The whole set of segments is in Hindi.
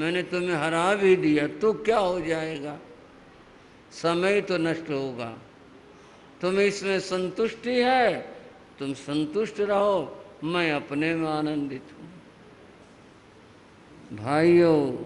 मैंने तुम्हें हरा भी दिया तो क्या हो जाएगा, समय तो नष्ट होगा। तुम्हें इसमें संतुष्टि है, तुम संतुष्ट रहो, मैं अपने में आनंदित हूँ। भाइयों,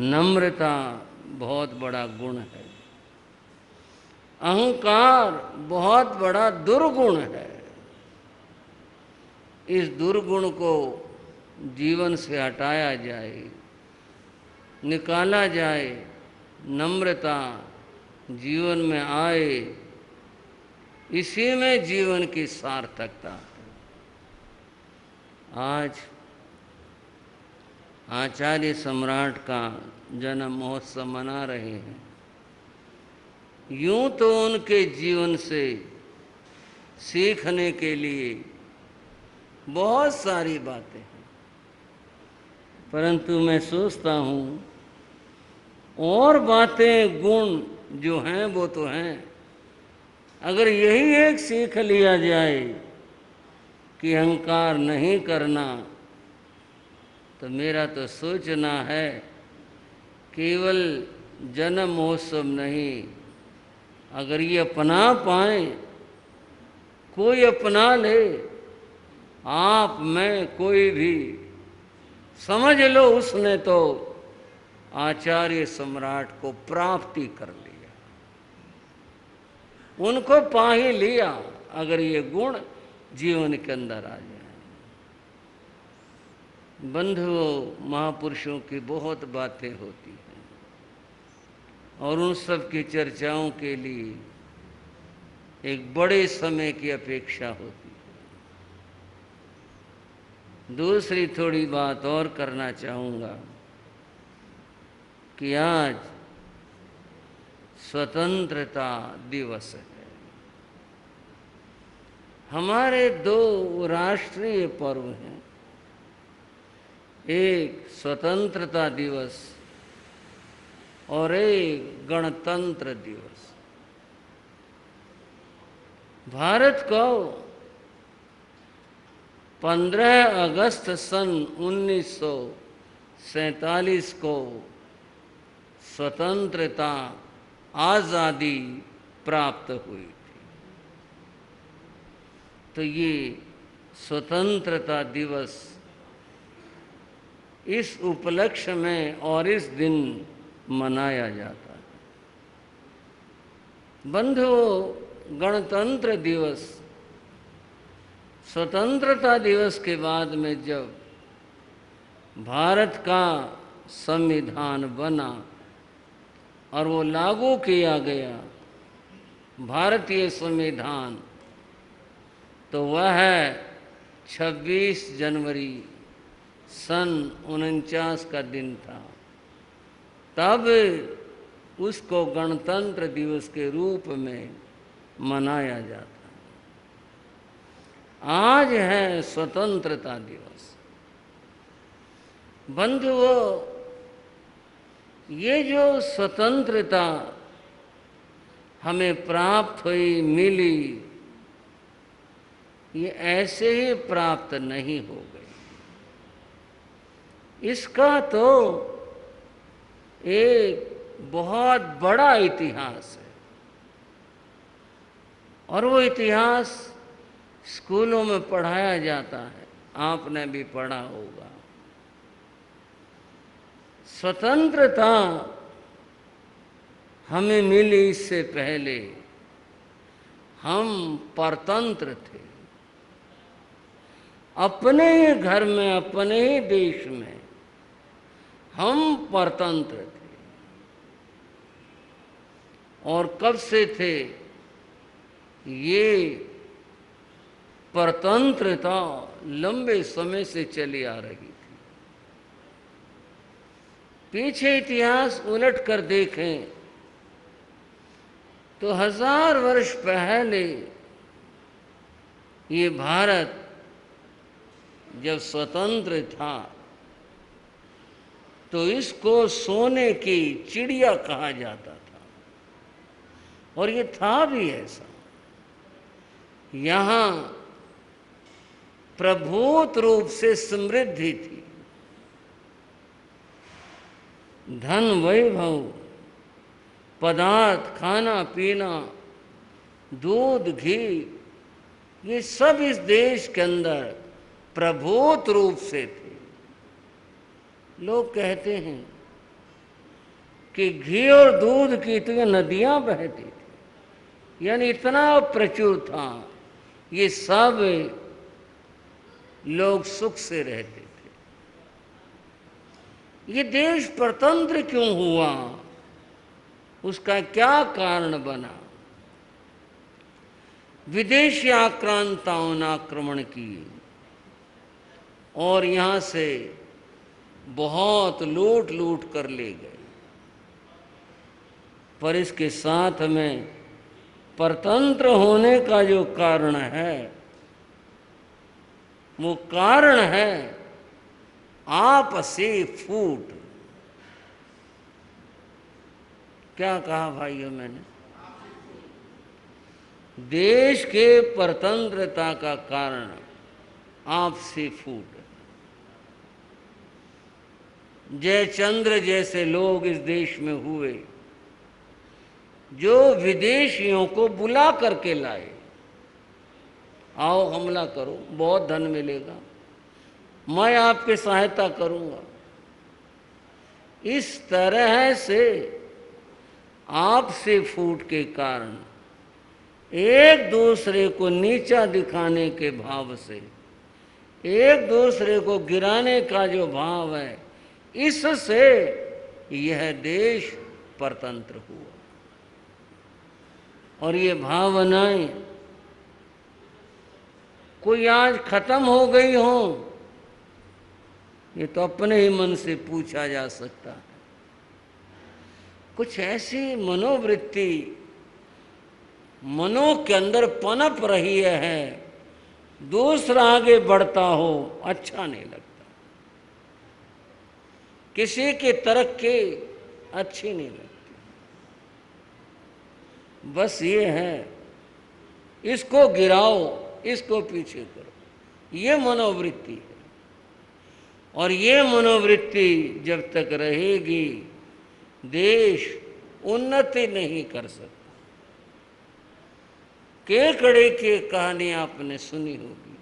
नम्रता बहुत बड़ा गुण है। अहंकार बहुत बड़ा दुर्गुण है। इस दुर्गुण को जीवन से हटाया जाए, निकाला जाए, नम्रता जीवन में आए, इसी में जीवन की सार्थकता है। आज आचार्य सम्राट का जन्म महोत्सव मना रहे हैं। यूं तो उनके जीवन से सीखने के लिए बहुत सारी बातें हैं, परंतु मैं सोचता हूँ और बातें, गुण जो हैं वो तो हैं। अगर यही एक सीख लिया जाए कि अहंकार नहीं करना, तो मेरा तो सोचना है केवल जन्म महोत्सव नहीं, अगर ये अपना पाए, कोई अपना ले, आप मैं कोई भी, समझ लो उसने तो आचार्य सम्राट को प्राप्ति कर लिया, उनको पा ही लिया, अगर ये गुण जीवन के अंदर आ जाए। बंधुओं, महापुरुषों की बहुत बातें होती हैं और उन सब की चर्चाओं के लिए एक बड़े समय की अपेक्षा होती है। दूसरी थोड़ी बात और करना चाहूँगा कि आज स्वतंत्रता दिवस है। हमारे दो राष्ट्रीय पर्व हैं, एक स्वतंत्रता दिवस और एक गणतंत्र दिवस। भारत को 15 अगस्त सन 1947 को स्वतंत्रता, आज़ादी प्राप्त हुई थी। तो ये स्वतंत्रता दिवस इस उपलक्ष्य में और इस दिन मनाया जाता है। बंधुओं, गणतंत्र दिवस, स्वतंत्रता दिवस के बाद में जब भारत का संविधान बना और वो लागू किया गया, भारतीय संविधान, तो वह 26 जनवरी सन 49 का दिन था। तब उसको गणतंत्र दिवस के रूप में मनाया जाता है। आज है स्वतंत्रता दिवस। बंधुओं, ये जो स्वतंत्रता हमें प्राप्त हुई, मिली, ये ऐसे ही प्राप्त नहीं हो गई। इसका तो एक बहुत बड़ा इतिहास है और वो इतिहास स्कूलों में पढ़ाया जाता है, आपने भी पढ़ा होगा। स्वतंत्रता हमें मिली, इससे पहले हम परतंत्र थे। अपने ही घर में, अपने ही देश में हम परतंत्र थे। और कब से थे? ये परतंत्रता लंबे समय से चली आ रही थी। पीछे इतिहास उलट कर देखें तो 1000 वर्ष पहले ये भारत जब स्वतंत्र था तो इसको सोने की चिड़िया कहा जाता था, और ये था भी ऐसा। यहाँ प्रभुत रूप से समृद्धि थी। धन वैभव, पदार्थ, खाना पीना, दूध घी, ये सब इस देश के अंदर प्रभूत रूप से थे। लोग कहते हैं कि घी और दूध की तो ये नदियां बहती थी, यानी इतना प्रचुर था, ये सब लोग सुख से रहते थे। ये देश परतंत्र क्यों हुआ, उसका क्या कारण बना? विदेशी आक्रांताओं ने आक्रमण किए और यहाँ से बहुत लूट लूट कर ले गए, पर इसके साथ में परतंत्र होने का जो कारण है, वो कारण है आपसी फूट। क्या कहा भाइयों मैंने? देश के परतंत्रता का कारण आपसी फूट। जयचंद्र जैसे लोग इस देश में हुए जो विदेशियों को बुला करके लाए, आओ हमला करो, बहुत धन मिलेगा, मैं आपकी सहायता करूंगा। इस तरह से आपसी फूट के कारण, एक दूसरे को नीचा दिखाने के भाव से, एक दूसरे को गिराने का जो भाव है, इससे यह देश परतंत्र हुआ। और ये भावनाएं कोई आज खत्म हो गई हो, ये तो अपने ही मन से पूछा जा सकता है। कुछ ऐसी मनोवृत्ति मनो के अंदर पनप रही है, दूसरा आगे बढ़ता हो अच्छा नहीं लगता, किसी की तरक्की अच्छी नहीं लगती। बस ये है, इसको गिराओ, इसको पीछे करो, ये मनोवृत्ति है। और ये मनोवृत्ति जब तक रहेगी, देश उन्नति नहीं कर सकता। केकड़े की कहानी आपने सुनी होगी।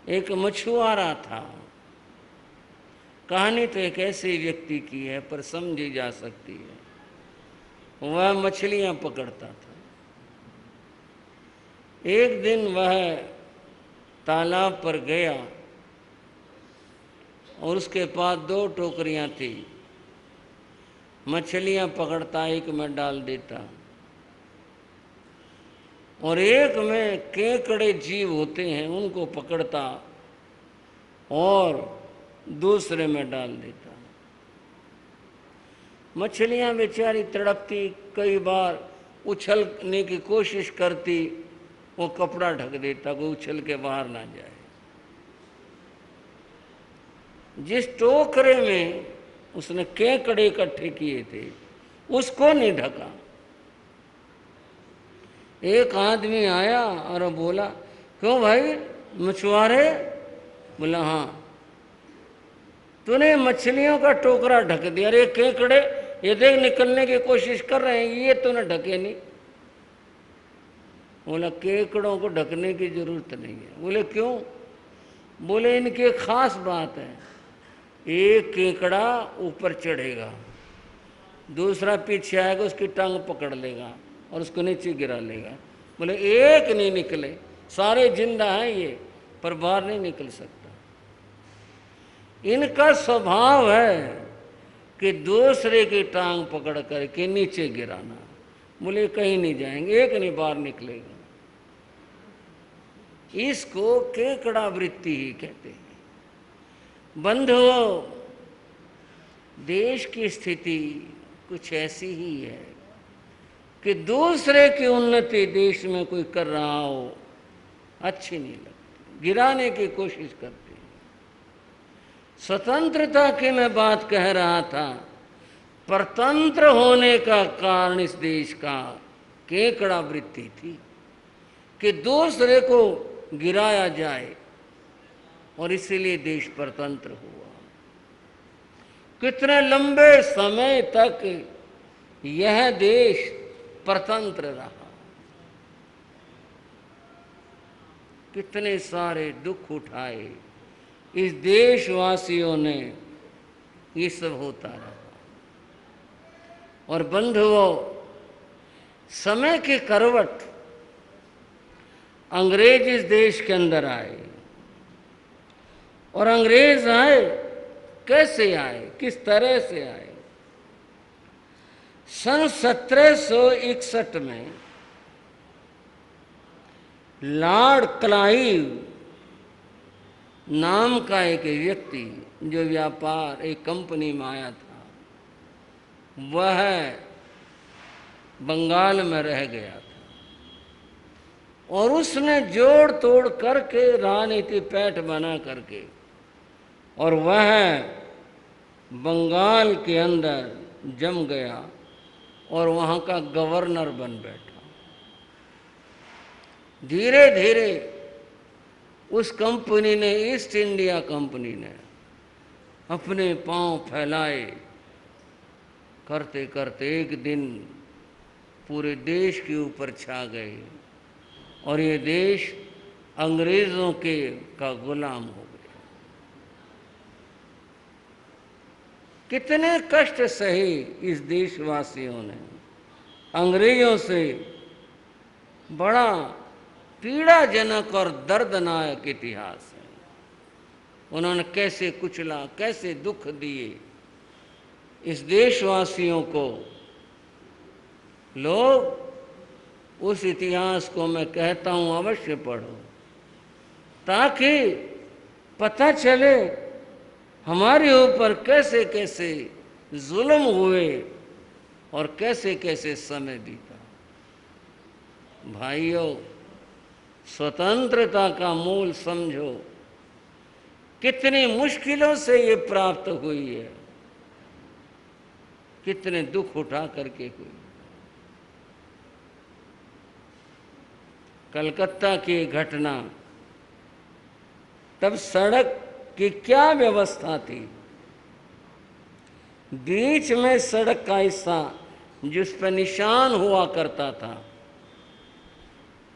एक मछुआरा था, कहानी तो एक ऐसे व्यक्ति की है पर समझी जा सकती है। वह मछलियां पकड़ता था। एक दिन वह तालाब पर गया और उसके पास 2 टोकरियां थी। मछलियां पकड़ता, एक में डाल देता और एक में केकड़े जीव होते हैं उनको पकड़ता और दूसरे में डाल देता। मछलियां बेचारी तड़पती, कई बार उछलने की कोशिश करती, वो कपड़ा ढक देता, कोई उछल के बाहर ना जाए। जिस टोकरे में उसने केकड़े इकट्ठे किए थे उसको नहीं ढका। एक आदमी आया और बोला, क्यों भाई मछुआरे? बोला हाँ, तूने मछलियों का टोकरा ढक दिया। अरे केकड़े ये देख निकलने की कोशिश कर रहे हैं, ये तूने ढके नहीं। बोला केकड़ों को ढकने की जरूरत नहीं है। बोले क्यों? बोले इनकी एक खास बात है, एक केकड़ा ऊपर चढ़ेगा, दूसरा पीछे आएगा, उसकी टांग पकड़ लेगा और उसको नीचे गिरा लेगा। बोले एक नहीं निकले, सारे जिंदा हैं ये, पर बाहर नहीं निकल सकता। इनका स्वभाव है कि दूसरे की टांग पकड़ करके नीचे गिराना। बोले कहीं नहीं जाएंगे, एक नहीं बाहर निकलेगा। इसको केकड़ा वृत्ति ही कहते हैं। बंधुओं, देश की स्थिति कुछ ऐसी ही है कि दूसरे की उन्नति देश में कोई कर रहा हो अच्छी नहीं लगती, गिराने की कोशिश करते हैं। स्वतंत्रता की मैं बात कह रहा था, परतंत्र होने का कारण इस देश का केकड़ा वृत्ति थी कि दूसरे को गिराया जाए, और इसीलिए देश परतंत्र हुआ। कितने लंबे समय तक यह देश परतंत्र रहा, कितने सारे दुख उठाए इस देशवासियों ने, ये सब होता रहा। और बंधुओं, समय के करवट अंग्रेज इस देश के अंदर आए, और अंग्रेज आए, कैसे आए, किस तरह से आए? सन 1761 में लॉर्ड क्लाइव नाम का एक व्यक्ति जो व्यापार एक कंपनी में आया था, वह बंगाल में रह गया था, और उसने जोड़ तोड़ करके राजनीति पैठ बना करके, और वह बंगाल के अंदर जम गया और वहाँ का गवर्नर बन बैठा। धीरे धीरे उस कंपनी ने, ईस्ट इंडिया कंपनी ने, अपने पांव फैलाए, करते करते एक दिन पूरे देश के ऊपर छा गए, और ये देश अंग्रेजों के का गुलाम हो गया। कितने कष्ट सहे इस देशवासियों ने, अंग्रेजों से बड़ा पीड़ाजनक और दर्दनाक इतिहास है। उन्होंने कैसे कुचला, कैसे दुख दिए इस देशवासियों को। लोग उस इतिहास को मैं कहता हूँ अवश्य पढ़ो, ताकि पता चले हमारे ऊपर कैसे कैसे जुल्म हुए और कैसे कैसे समय बीता। भाइयों, स्वतंत्रता का मूल समझो, कितनी मुश्किलों से ये प्राप्त हुई है, कितने दुख उठा करके हुई। कलकत्ता की घटना, तब सड़क की क्या व्यवस्था थी? बीच में सड़क का हिस्सा जिस पर निशान हुआ करता था,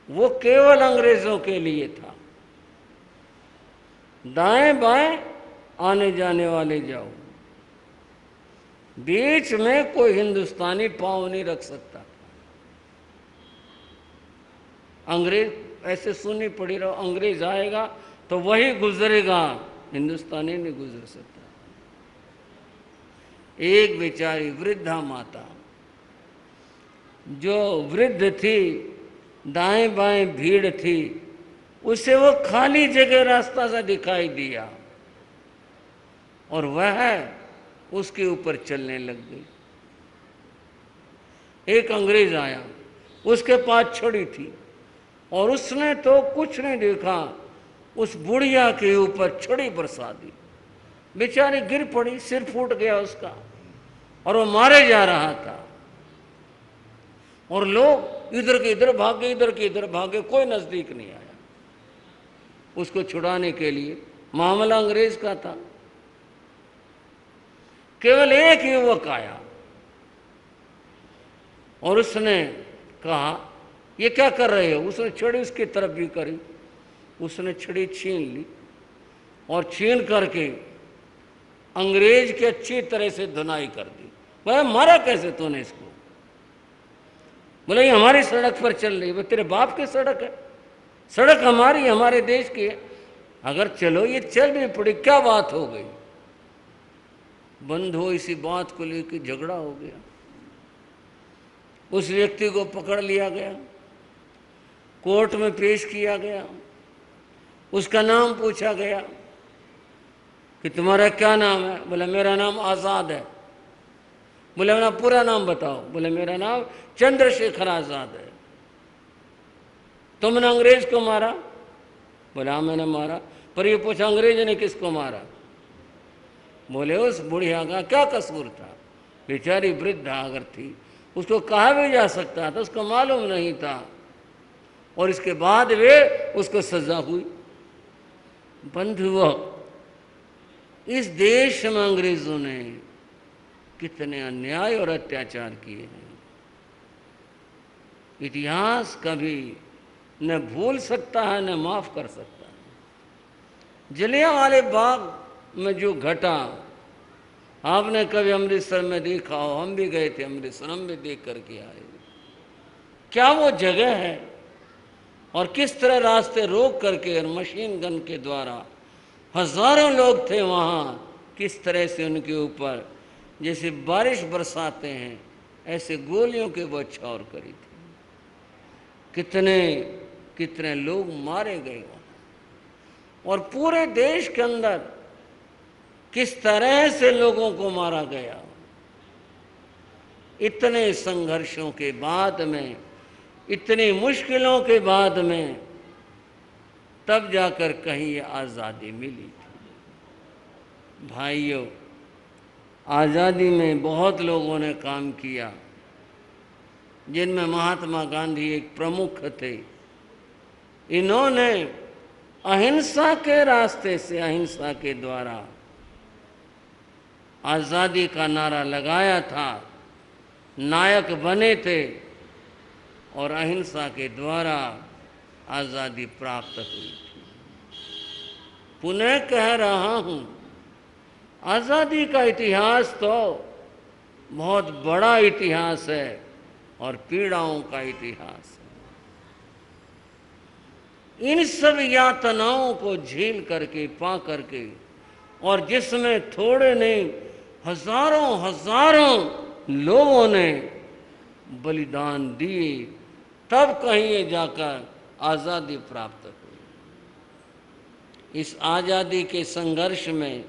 वो केवल अंग्रेजों के लिए था। दाएं बाएं आने जाने वाले जाओ, बीच में कोई हिंदुस्तानी पांव नहीं रख सकता। अंग्रेज ऐसे सुननी पड़ी रहो, अंग्रेज आएगा तो वही गुजरेगा, हिंदुस्तानी नहीं गुजर सकता। एक बेचारी वृद्धा माता, जो वृद्ध थी, दाएं बाएं भीड़ थी, उसे वो खाली जगह रास्ता सा दिखाई दिया, और वह उसके ऊपर चलने लग गई। एक अंग्रेज आया, उसके पास छड़ी थी, और उसने तो कुछ नहीं देखा, उस बुढ़िया के ऊपर छड़ी बरसा दी। बेचारी गिर पड़ी, सिर फूट गया उसका, और वो मारे जा रहा था। और लोग इधर के इधर भागे, इधर के इधर भागे, कोई नजदीक नहीं आया उसको छुड़ाने के लिए। मामला अंग्रेज का था। केवल एक युवक आया और उसने कहा, ये क्या कर रहे हो? उसने छड़ी उसकी तरफ भी करी, उसने छड़ी छीन ली, और छीन करके अंग्रेज की अच्छी तरह से धुनाई कर दी। बोला, मारा कैसे तूने इसको? बोला, ये हमारी सड़क पर चल रही है। तेरे बाप की सड़क है, सड़क हमारी, हमारे देश की है। अगर चलो, ये चल भी पड़ी, क्या बात हो गई? बंधु, इसी बात को लेकर झगड़ा हो गया। उस व्यक्ति को पकड़ लिया गया, कोर्ट में पेश किया गया, उसका नाम पूछा गया कि तुम्हारा क्या नाम है? बोला, मेरा नाम आज़ाद है। बोले, मेरा पूरा नाम बताओ। बोले, मेरा नाम चंद्रशेखर आज़ाद है। तुमने अंग्रेज को मारा? बोला, मैंने मारा। पर ये पूछा, अंग्रेज ने किसको मारा? बोले, उस बुढ़िया का क्या कसूर था? बेचारी वृद्धा अगर थी, उसको कहा भी जा सकता था, उसको मालूम नहीं था, और इसके बाद वे उसको सजा हुई। बंधुओं, इस देश में अंग्रेजों ने कितने अन्याय और अत्याचार किए हैं। इतिहास कभी न भूल सकता है न माफ कर सकता है। जलियांवाले बाग में जो घटा, आपने कभी अमृतसर में देखा हो, हम भी गए थे अमृतसर, हम भी देख करके आए। क्या वो जगह है, और किस तरह रास्ते रोक करके और मशीन गन के द्वारा हजारों लोग थे वहाँ, किस तरह से उनके ऊपर जैसे बारिश बरसाते हैं ऐसे गोलियों के बौछार करी थी। कितने कितने लोग मारे गए वहाँ, और पूरे देश के अंदर किस तरह से लोगों को मारा गया। इतने संघर्षों के बाद में, इतनी मुश्किलों के बाद में तब जाकर कहीं ये आज़ादी मिली थी। भाइयों, आज़ादी में बहुत लोगों ने काम किया, जिनमें महात्मा गांधी एक प्रमुख थे। इन्होंने अहिंसा के रास्ते से, अहिंसा के द्वारा आज़ादी का नारा लगाया था, नायक बने थे, और अहिंसा के द्वारा आज़ादी प्राप्त हुई थी। पुनः कह रहा हूँ, आज़ादी का इतिहास तो बहुत बड़ा इतिहास है और पीड़ाओं का इतिहास है। इन सब यातनाओं को झेल करके, पा करके, और जिसमें थोड़े नहीं हजारों हजारों लोगों ने बलिदान दिए, तब कहीं ये जाकर आज़ादी प्राप्त हुई। इस आज़ादी के संघर्ष में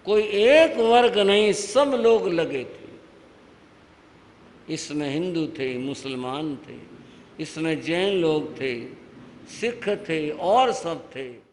कोई एक वर्ग नहीं, सब लोग लगे थे। इसमें हिंदू थे, मुसलमान थे, इसमें जैन लोग थे, सिख थे, और सब थे।